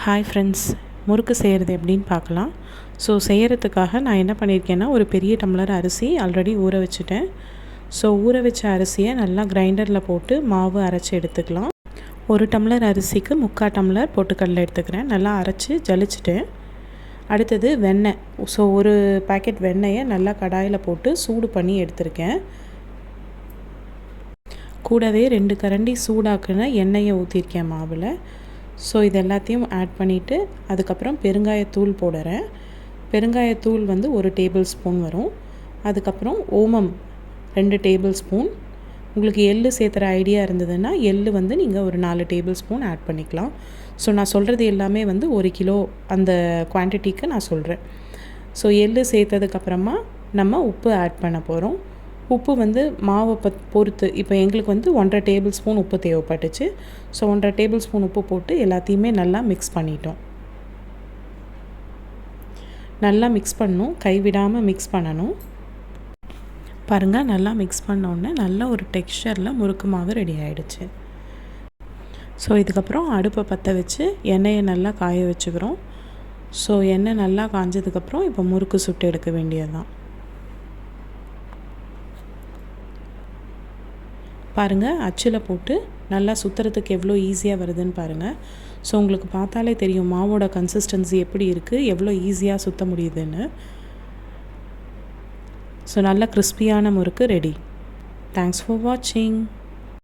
Hi friends, முறுக்கு செய்கிறது எப்படின்னு பார்க்கலாம். ஸோ செய்கிறதுக்காக நான் என்ன பண்ணியிருக்கேன்னா, ஒரு பெரிய டம்ளர் அரிசி ஆல்ரெடி ஊற வச்சுட்டேன். ஸோ ஊற வச்ச அரிசியை நல்லா கிரைண்டரில் போட்டு மாவு அரைச்சி எடுத்துக்கலாம். ஒரு டம்ளர் அரிசிக்கு 3/4 டம்ளர் பொட்டுக்கடலை எடுத்துக்கிறேன். நல்லா அரைச்சி ஜலிச்சிட்டேன். அடுத்தது வெண்ணெய். ஸோ ஒரு பேக்கெட் வெண்ணெயை நல்லா கடாயில் போட்டு சூடு பண்ணி எடுத்திருக்கேன். கூடவே 2 கரண்டி சூடாக்குன எண்ணெயை ஊற்றிருக்கேன் மாவில். ஸோ இது எல்லாத்தையும் ஆட் பண்ணிவிட்டு அதுக்கப்புறம் பெருங்காயத்தூள் போடுறேன். பெருங்காயத்தூள் வந்து 1 டேபிள் ஸ்பூன் வரும். அதுக்கப்புறம் ஓமம் 2 டேபிள் ஸ்பூன். உங்களுக்கு எள்ளு சேர்த்துற ஐடியா இருந்ததுன்னா எள்ளு வந்து நீங்கள் ஒரு 4 டேபிள் ஸ்பூன் ஆட் பண்ணிக்கலாம். ஸோ நான் சொல்கிறது எல்லாமே வந்து 1 கிலோ அந்த குவான்டிட்டிக்கு நான் சொல்கிறேன். ஸோ எள்ளு சேர்த்ததுக்கப்புறமா நம்ம உப்பு ஆட் பண்ண போகிறோம். உப்பு வந்து மாவை பொறுத்து, இப்போ எங்களுக்கு வந்து 1.5 டேபிள் ஸ்பூன் உப்பு தேவைப்பட்டுச்சு. ஸோ 1.5 டேபிள் ஸ்பூன் உப்பு போட்டு எல்லாத்தையுமே நல்லா மிக்ஸ் பண்ணிட்டோம். நல்லா மிக்ஸ் பண்ணணும், கைவிடாமல் மிக்ஸ் பண்ணணும். பாருங்கள், நல்லா மிக்ஸ் பண்ணோன்னே நல்ல ஒரு டெக்ஸ்சரில் முறுக்கு மாவு ரெடி ஆகிடுச்சு. ஸோ இதுக்கப்புறம் அடுப்பை பற்ற வச்சு எண்ணெயை நல்லா காய வச்சுக்கிறோம். ஸோ எண்ணெய் நல்லா காஞ்சதுக்கப்புறம் இப்போ முறுக்கு சுட்டு எடுக்க வேண்டியது தான். பாருங்கள், அச்சில் போட்டு நல்லா சுற்றுறதுக்கு எவ்வளோ ஈஸியாக வருதுன்னு பாருங்கள். ஸோ உங்களுக்கு பார்த்தாலே தெரியும் மாவோட கன்சிஸ்டன்சி எப்படி இருக்குது, எவ்வளோ ஈஸியாக சுற்ற முடியுதுன்னு. ஸோ நல்ல கிறிஸ்பியான முறுக்கு ரெடி. தேங்க்ஸ் ஃபார் வாட்சிங்.